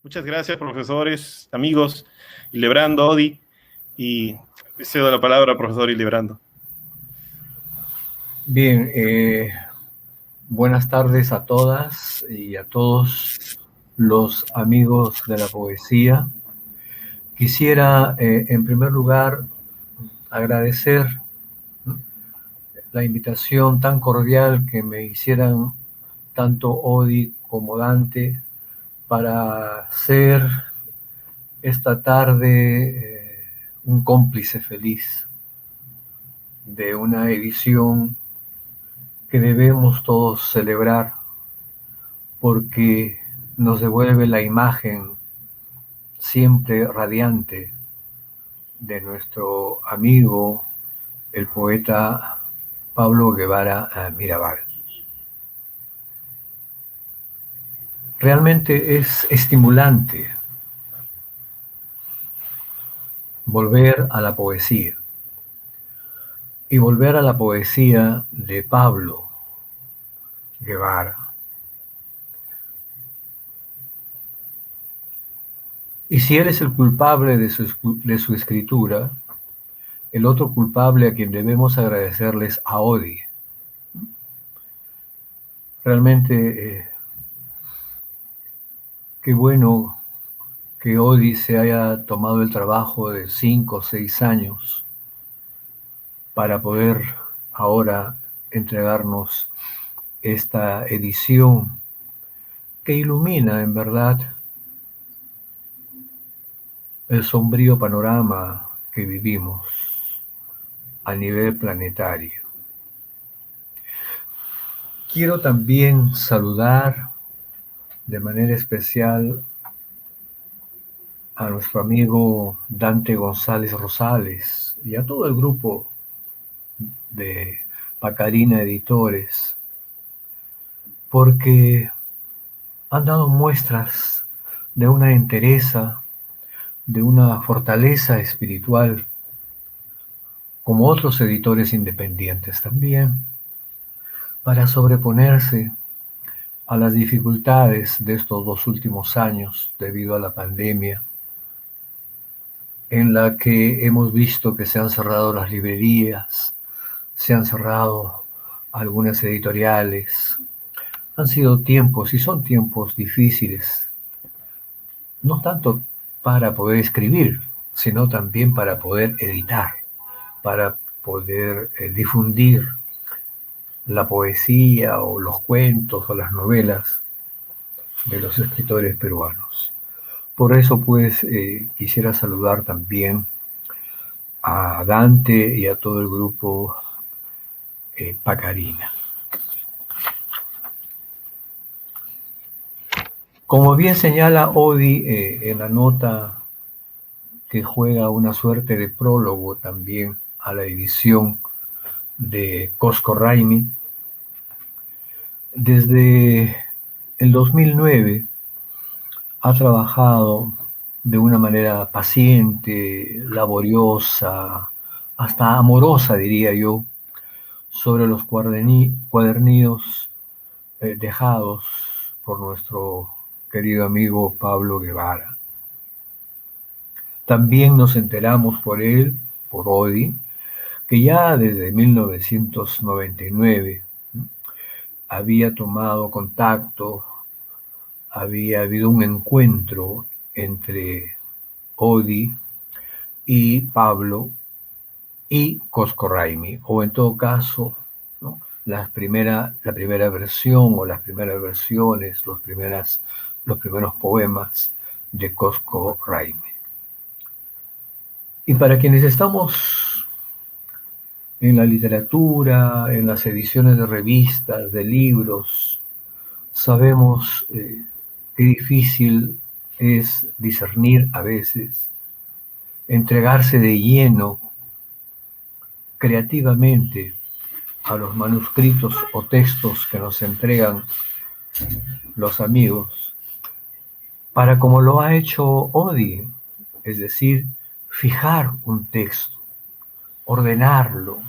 Muchas gracias, profesores, amigos, Ilebrando, Odi, y cedo la palabra al profesor Ilebrando. Bien, buenas tardes a todas y a todos los amigos de la poesía. Quisiera, en primer lugar, agradecer la invitación tan cordial que me hicieran tanto Odi como Dante para ser esta tarde un cómplice feliz de una edición que debemos todos celebrar porque nos devuelve la imagen siempre radiante de nuestro amigo, el poeta Pablo Guevara Mirabal. Realmente es estimulante volver a la poesía y volver a la poesía de Pablo Guevara. Y si él es el culpable de su escritura, el otro culpable a quien debemos agradecerles a Odi. Realmente, qué bueno que Odi se haya tomado el trabajo de 5 o 6 años para poder ahora entregarnos esta edición que ilumina en verdad el sombrío panorama que vivimos a nivel planetario. Quiero también saludar de manera especial a nuestro amigo Dante González Rosales y a todo el grupo de Pacarina Editores, porque han dado muestras de una entereza, de una fortaleza espiritual, como otros editores independientes también, para sobreponerse a las dificultades de estos 2 últimos años debido a la pandemia, en la que hemos visto que se han cerrado las librerías, se han cerrado algunas editoriales. Han sido tiempos y son tiempos difíciles, no tanto para poder escribir, sino también para poder editar, para poder difundir la poesía o los cuentos o las novelas de los escritores peruanos. Por eso, pues, quisiera saludar también a Dante y a todo el grupo Pacarina. Como bien señala Odi en la nota que juega una suerte de prólogo también a la edición de Cosco Raimi, desde el 2009 ha trabajado de una manera paciente, laboriosa, hasta amorosa, diría yo, sobre los cuadernillos dejados por nuestro querido amigo Pablo Guevara. También nos enteramos por él, por Odi, que ya desde 1999 había tomado contacto, había habido un encuentro entre Odi y Pablo y Cosco Raimi, o en todo caso, ¿no?, la primera versión o las primeras versiones, los primeros poemas de Cosco Raimi. Y para quienes estamos en la literatura, en las ediciones de revistas, de libros, sabemos qué difícil es discernir a veces, entregarse de lleno, creativamente, a los manuscritos o textos que nos entregan los amigos, para como lo ha hecho Odi, es decir, fijar un texto, ordenarlo,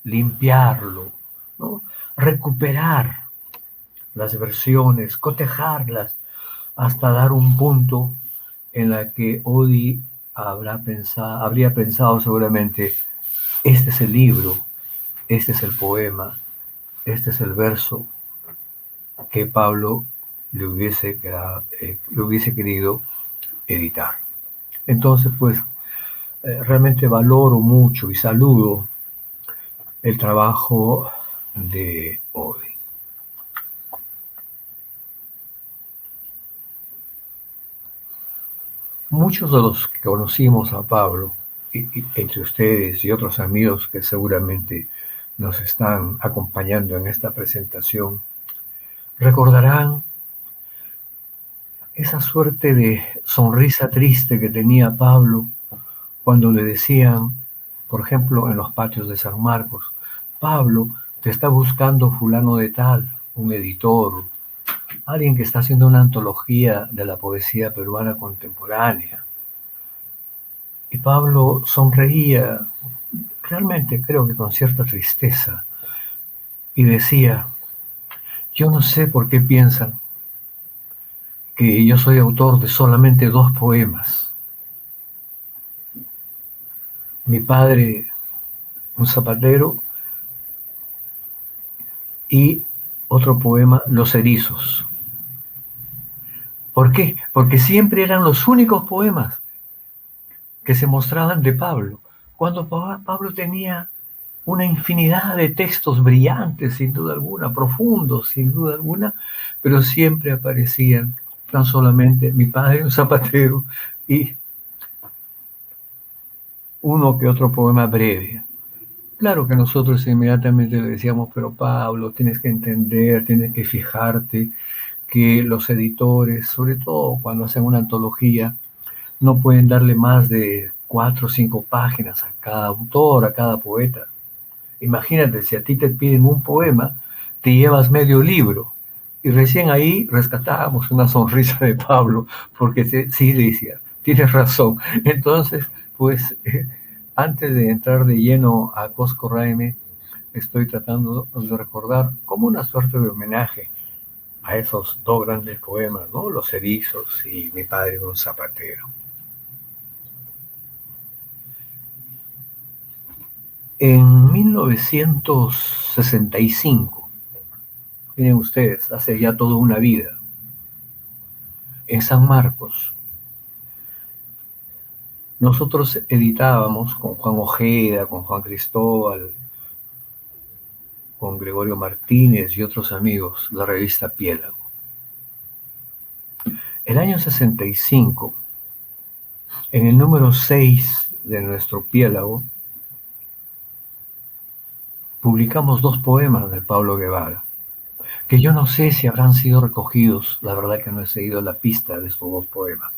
limpiarlo, ¿no?, recuperar las versiones, cotejarlas, hasta dar un punto en la que Odi habría pensado seguramente, este es el libro, este es el poema, este es el verso que Pablo le hubiese querido editar. Entonces, pues, realmente valoro mucho y saludo el trabajo de Odi. Muchos de los que conocimos a Pablo, entre ustedes y otros amigos que seguramente nos están acompañando en esta presentación, recordarán esa suerte de sonrisa triste que tenía Pablo cuando le decían, por ejemplo, en los patios de San Marcos: Pablo, te está buscando fulano de tal, un editor, alguien que está haciendo una antología de la poesía peruana contemporánea. Y Pablo sonreía, realmente creo que con cierta tristeza, y decía: yo no sé por qué piensan que yo soy autor de solamente 2 poemas. Mi padre, un zapatero, y otro poema, Los erizos. ¿Por qué? Porque siempre eran los únicos poemas que se mostraban de Pablo, cuando Pablo tenía una infinidad de textos brillantes, sin duda alguna, profundos, sin duda alguna, pero siempre aparecían tan solamente mi padre, un zapatero, y uno que otro poema breve. Claro que nosotros inmediatamente le decíamos: pero Pablo, tienes que entender, tienes que fijarte que los editores, sobre todo cuando hacen una antología, no pueden darle más de 4 o 5 páginas a cada autor, a cada poeta. Imagínate, si a ti te piden un poema, te llevas medio libro. Y recién ahí rescatábamos una sonrisa de Pablo, porque sí decía, tienes razón. Entonces, pues, antes de entrar de lleno a Cosco Raime, estoy tratando de recordar como una suerte de homenaje a esos 2 grandes poemas, ¿no? Los erizos y Mi padre un zapatero. En 1965, miren ustedes, hace ya toda una vida, en San Marcos, nosotros editábamos con Juan Ojeda, con Juan Cristóbal, con Gregorio Martínez y otros amigos, la revista Piélago. El año 65, en el número 6 de nuestro Piélago, publicamos 2 poemas de Pablo Guevara, que yo no sé si habrán sido recogidos, la verdad que no he seguido la pista de estos 2 poemas.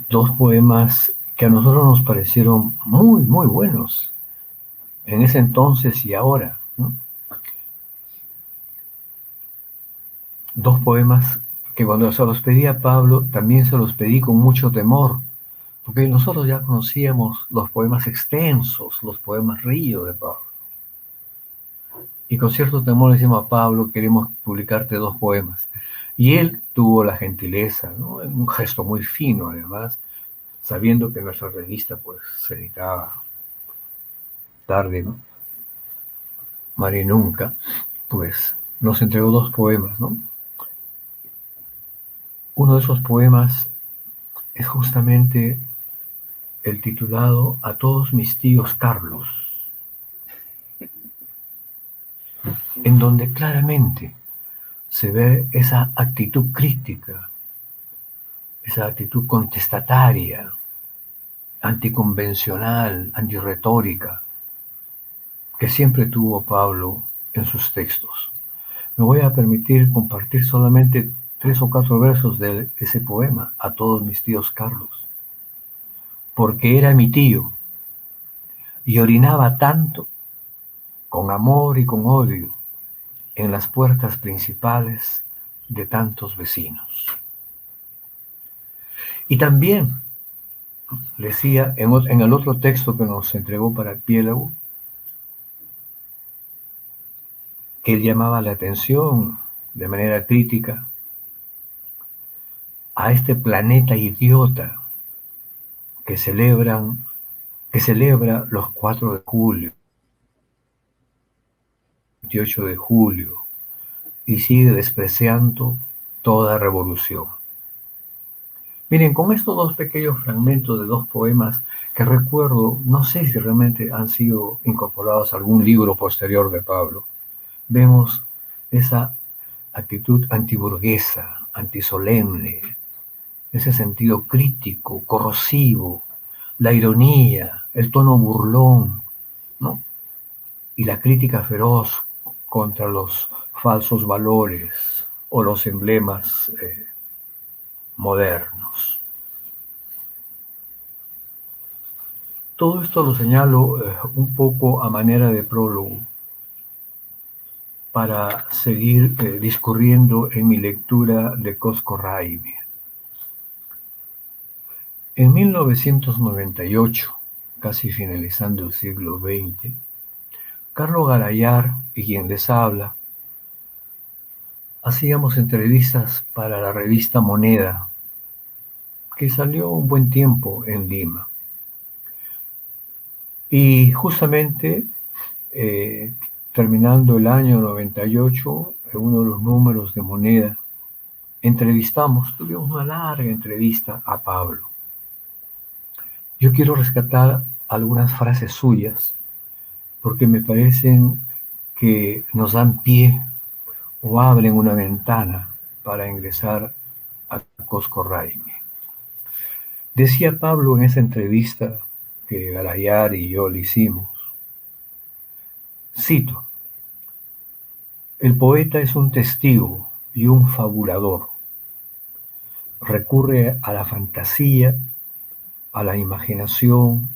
2 poemas que a nosotros nos parecieron muy, muy buenos, en ese entonces y ahora, ¿no? 2 poemas que cuando se los pedí a Pablo, también se los pedí con mucho temor, porque nosotros ya conocíamos los poemas extensos, los poemas ríos de Pablo. Y con cierto temor le decimos a Pablo: queremos publicarte 2 poemas. Y él tuvo la gentileza, ¿no? Un gesto muy fino además, sabiendo que nuestra revista pues se editaba tarde, ¿no? Mar y nunca, pues nos entregó 2 poemas, ¿no? Uno de esos poemas es justamente el titulado A todos mis tíos Carlos, en donde claramente se ve esa actitud crítica, esa actitud contestataria, anticonvencional, antirretórica, que siempre tuvo Pablo en sus textos. Me voy a permitir compartir solamente 3 o 4 versos de ese poema, A todos mis tíos Carlos. Porque era mi tío, y orinaba tanto, con amor y con odio, en las puertas principales de tantos vecinos. Y también decía en el otro texto que nos entregó para el Piélago, que él llamaba la atención de manera crítica a este planeta idiota que celebra los 4 de julio, 28 de julio, y sigue despreciando toda revolución. Miren, con estos dos pequeños fragmentos de dos poemas que recuerdo, no sé si realmente han sido incorporados a algún libro posterior de Pablo, vemos esa actitud antiburguesa, antisolemne, ese sentido crítico, corrosivo, la ironía, el tono burlón, ¿no? Y la crítica feroz contra los falsos valores o los emblemas modernos. Todo esto lo señalo un poco a manera de prólogo para seguir discurriendo en mi lectura de Coscorraimi. En 1998, casi finalizando el siglo XX, Carlos Garayar y quien les habla, hacíamos entrevistas para la revista Moneda, que salió un buen tiempo en Lima. Y justamente terminando el año 98, en uno de los números de Moneda, tuvimos una larga entrevista a Pablo. Yo quiero rescatar algunas frases suyas porque me parecen que nos dan pie o abren una ventana para ingresar a Coscorraimi. Decía Pablo en esa entrevista que Garayar y yo le hicimos, cito: el poeta es un testigo y un fabulador. Recurre a la fantasía, a la imaginación,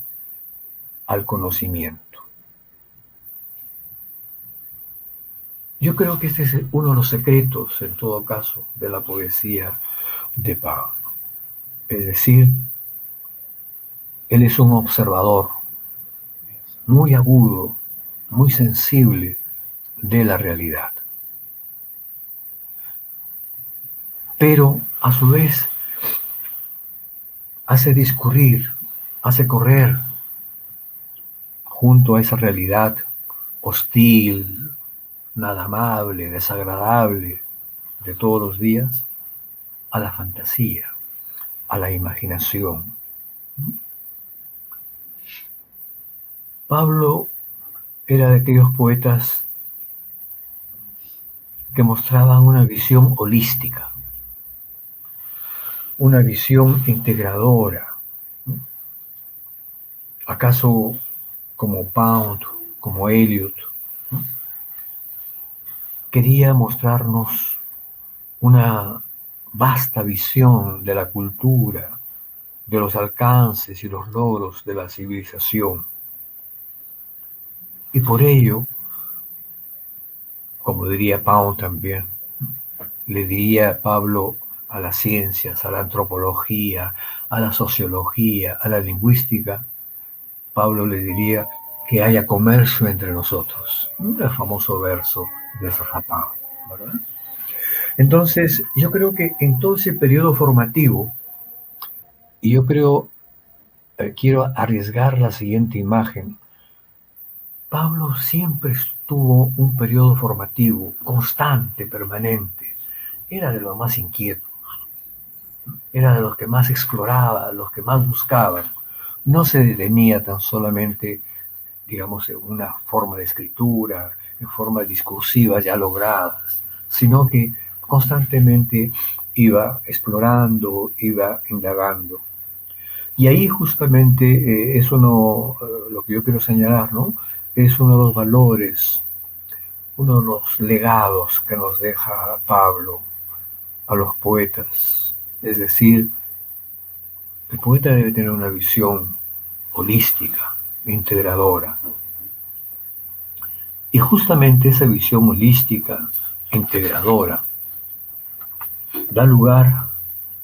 al conocimiento. Yo creo que este es uno de los secretos, en todo caso, de la poesía de Pablo. Es decir, él es un observador muy agudo, muy sensible de la realidad. Pero, a su vez, hace discurrir, hace correr junto a esa realidad hostil, nada amable, desagradable de todos los días, a la fantasía, a la imaginación. Pablo era de aquellos poetas que mostraban una visión holística, una visión integradora. ¿Acaso como Pound, como Eliot, quería mostrarnos una vasta visión de la cultura, de los alcances y los logros de la civilización? Y por ello, como diría Pound también, le diría Pablo a las ciencias, a la antropología, a la sociología, a la lingüística, Pablo le diría que haya comercio entre nosotros. El famoso verso de Zapata, ¿verdad? Entonces, yo creo que en todo ese periodo formativo, y yo creo, quiero arriesgar la siguiente imagen, Pablo siempre estuvo un periodo formativo, constante, permanente. Era de los más inquietos, era de los que más exploraba, los que más buscaban. No se detenía tan solamente, digamos, en una forma de escritura, en formas discursivas ya logradas, sino que constantemente iba explorando, iba indagando. Y ahí justamente eso no, lo que yo quiero señalar, ¿no? Es uno de los valores, uno de los legados que nos deja Pablo a los poetas. Es decir, el poeta debe tener una visión holística, integradora. Y justamente esa visión holística, integradora, da lugar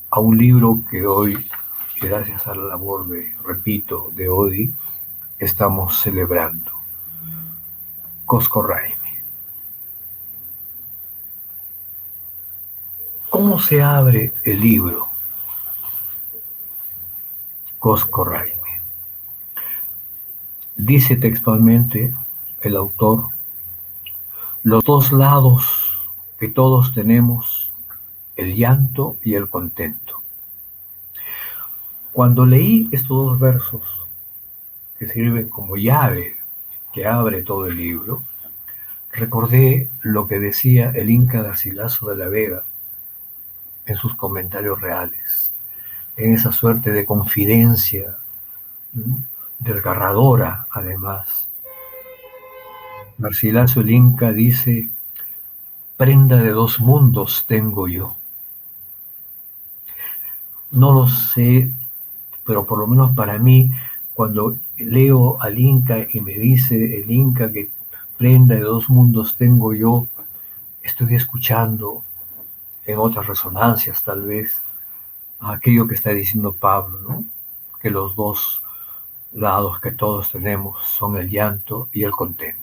a un libro que hoy, gracias a la labor de, repito, de Odi, estamos celebrando. Coscorraimi. ¿Cómo se abre el libro? Cosco-Raimi. Dice textualmente el autor: los dos lados que todos tenemos, el llanto y el contento. Cuando leí estos dos versos, que sirven como llave que abre todo el libro, recordé lo que decía el Inca Garcilaso de la Vega en sus comentarios reales, en esa suerte de confidencia desgarradora, además. Garcilaso el Inca dice: prenda de dos mundos tengo yo. No lo sé, pero por lo menos para mí, cuando leo al Inca y me dice el Inca que prenda de dos mundos tengo yo, estoy escuchando en otras resonancias tal vez aquello que está diciendo Pablo, ¿no? Que los dos lados que todos tenemos son el llanto y el contento.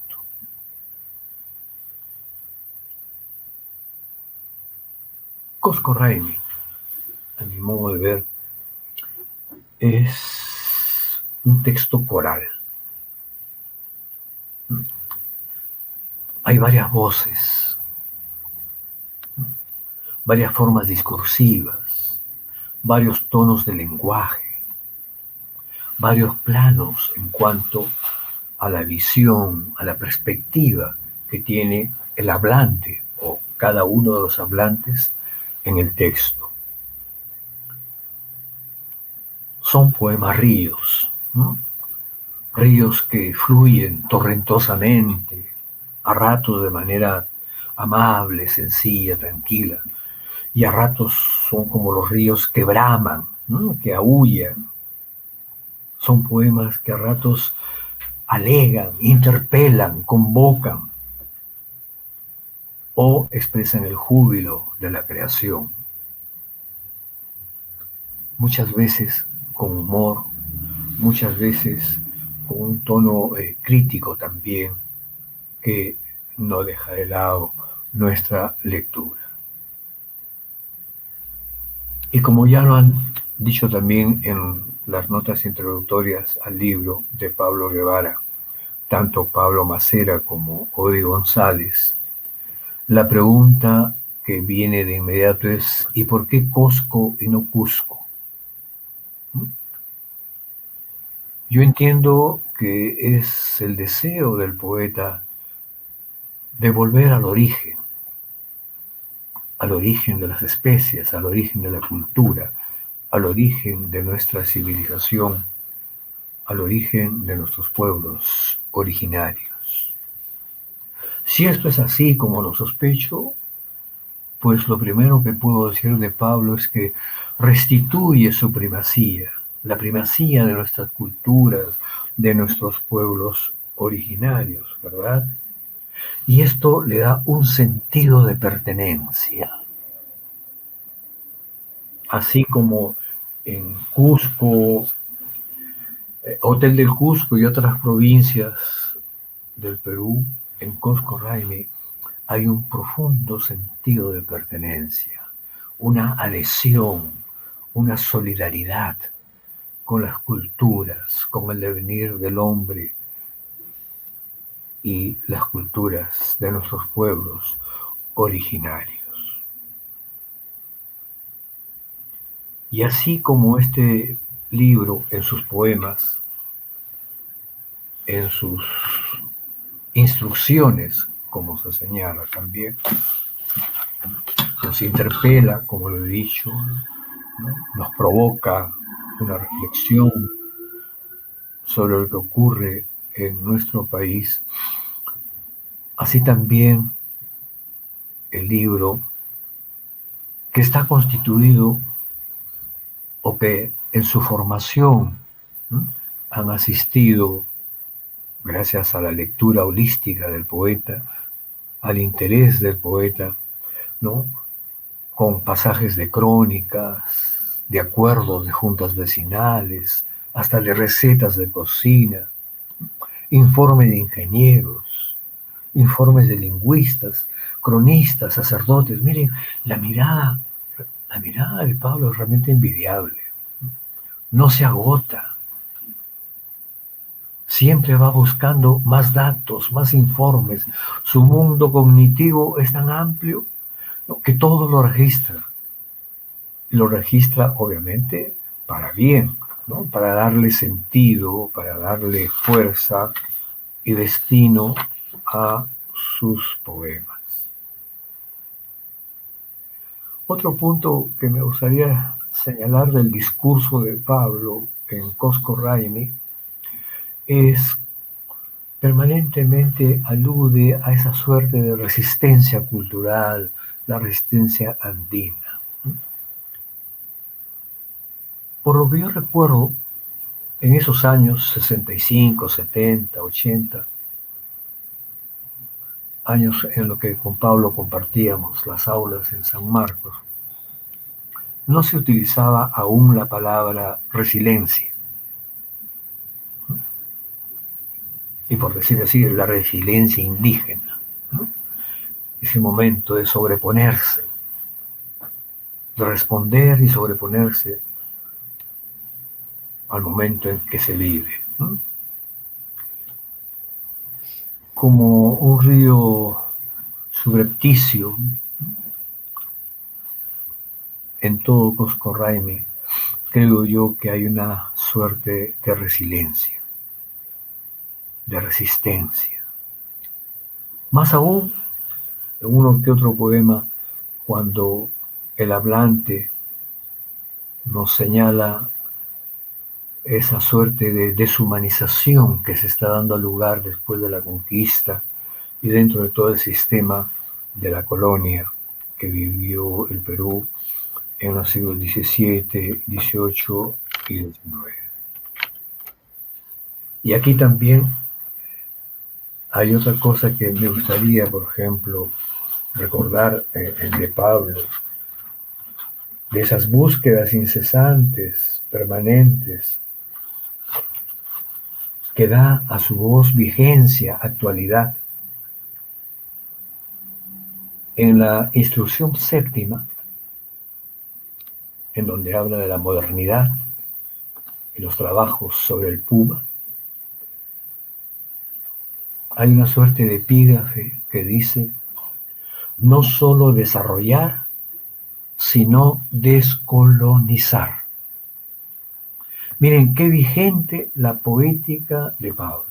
Cosco-Raimi, a mi modo de ver, es un texto coral. Hay varias voces, varias formas discursivas, varios tonos de lenguaje, varios planos en cuanto a la visión, a la perspectiva que tiene el hablante o cada uno de los hablantes en el texto. Son poemas ríos, ¿no? Ríos que fluyen torrentosamente, a ratos de manera amable, sencilla, tranquila, y a ratos son como los ríos que braman, ¿no? Que aúllan. Son poemas que a ratos alegan, interpelan, convocan o expresan el júbilo de la creación. Muchas veces con humor, muchas veces con un tono crítico también, que no deja de lado nuestra lectura. Y como ya lo han dicho también en las notas introductorias al libro de Pablo Guevara, tanto Pablo Macera como Odi González, la pregunta que viene de inmediato es: ¿y por qué Cosco y no Cusco? Yo entiendo que es el deseo del poeta de volver al origen de las especies, al origen de la cultura, al origen de nuestra civilización, al origen de nuestros pueblos originarios. Si esto es así como lo sospecho, pues lo primero que puedo decir de Pablo es que restituye su primacía, la primacía de nuestras culturas, de nuestros pueblos originarios, ¿verdad? Y esto le da un sentido de pertenencia. Así como en Cusco, Hotel del Cusco y otras provincias del Perú, en Cosco-Raimi hay un profundo sentido de pertenencia, una adhesión, una solidaridad con las culturas, con el devenir del hombre y las culturas de nuestros pueblos originarios. Y así como este libro, en sus poemas, en sus instrucciones, como se señala también, nos interpela, como lo he dicho, ¿no? Nos provoca una reflexión sobre lo que ocurre en nuestro país. Así también el libro, que está constituido o que en su formación han asistido, gracias a la lectura holística del poeta, al interés del poeta, ¿no? Con pasajes de crónicas, de acuerdos de juntas vecinales, hasta de recetas de cocina, informe de ingenieros, informes de lingüistas, cronistas, sacerdotes. Miren, la mirada de Pablo es realmente envidiable. no se agota. Siempre va buscando más datos, más informes. Su mundo cognitivo es tan amplio, ¿no?, que todo lo registra. Y lo registra, obviamente, para bien, ¿no?, para darle sentido, para darle fuerza y destino a sus poemas. Otro punto que me gustaría señalar del discurso de Pablo en Cosco Raimi es permanentemente alude a esa suerte de resistencia cultural, la resistencia andina. Por lo que yo recuerdo, en esos años 65, 70, 80, años en los que con Pablo compartíamos las aulas en San Marcos, no se utilizaba aún la palabra resiliencia. Y por decir así, la resiliencia indígena, ¿no?, ese momento de sobreponerse, de responder y sobreponerse al momento en que se vive, ¿no?, como un río subrepticio en todo Cosco Raimi. Creo yo que hay una suerte de resiliencia, de resistencia. Más aún, en uno que otro poema, cuando el hablante nos señala esa suerte de deshumanización que se está dando lugar después de la conquista y dentro de todo el sistema de la colonia que vivió el Perú en los siglos XVII, XVIII y XIX. Y aquí también hay otra cosa que me gustaría, por ejemplo, recordar de Pablo, de esas búsquedas incesantes, permanentes, que da a su voz vigencia, actualidad. En la instrucción séptima, en donde habla de la modernidad y los trabajos sobre el Puma, hay una suerte de epígrafe que dice: no solo desarrollar, sino descolonizar. Miren qué vigente la poética de Pablo.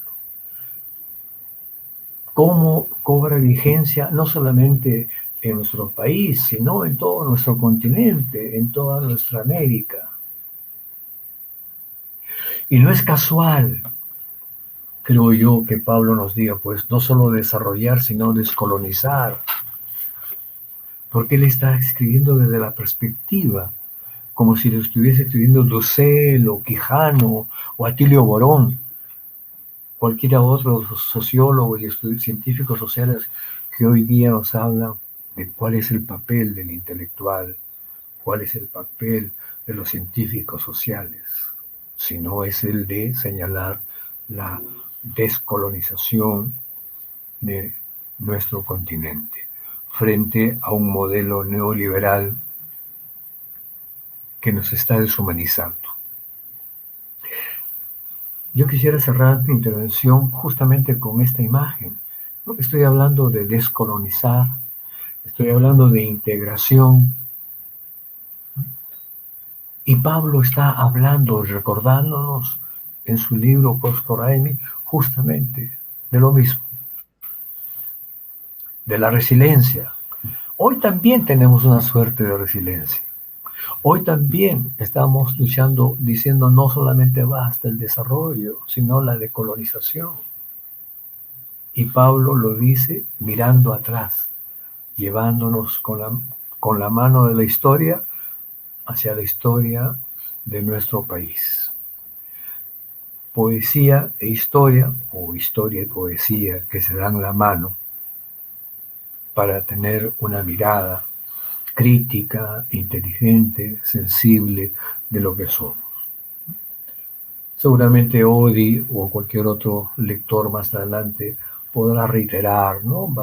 Cómo cobra vigencia no solamente en nuestro país, sino en todo nuestro continente, en toda nuestra América. Y no es casual, creo yo, que Pablo nos diga, pues, no solo desarrollar, sino descolonizar. Porque él está escribiendo desde la perspectiva, como si lo estuviese escribiendo Dussel o Quijano o Atilio Borón, cualquiera otro sociólogo y científicos sociales que hoy día nos hablan de cuál es el papel del intelectual, cuál es el papel de los científicos sociales, si no es el de señalar la descolonización de nuestro continente frente a un modelo neoliberal que nos está deshumanizando. Yo quisiera cerrar mi intervención justamente con esta imagen. Estoy hablando de descolonizar, estoy hablando de integración. Y Pablo está hablando, recordándonos en su libro Cosco Raimi, justamente de lo mismo, de la resiliencia. Hoy también tenemos una suerte de resiliencia. Hoy también estamos luchando, diciendo no solamente basta el desarrollo, sino la decolonización. Y Pablo lo dice mirando atrás, llevándonos con la mano de la historia hacia la historia de nuestro país. Poesía e historia, o historia y poesía, que se dan la mano para tener una mirada crítica, inteligente, sensible de lo que somos. Seguramente Odi o cualquier otro lector más adelante podrá reiterar, ¿no?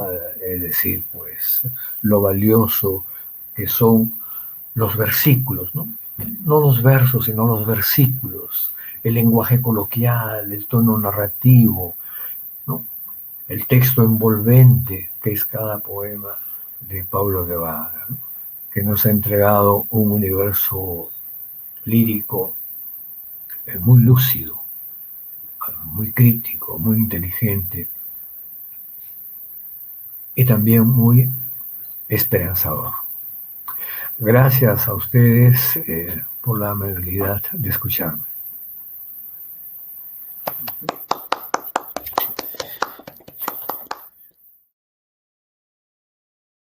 Es decir, pues, lo valioso que son los versículos, ¿no?, no los versos, sino los versículos, el lenguaje coloquial, el tono narrativo, ¿no? El texto envolvente que es cada poema de Pablo Guevara, ¿no? Que nos ha entregado un universo lírico muy lúcido, muy crítico, muy inteligente y también muy esperanzador. Gracias a ustedes por la amabilidad de escucharme.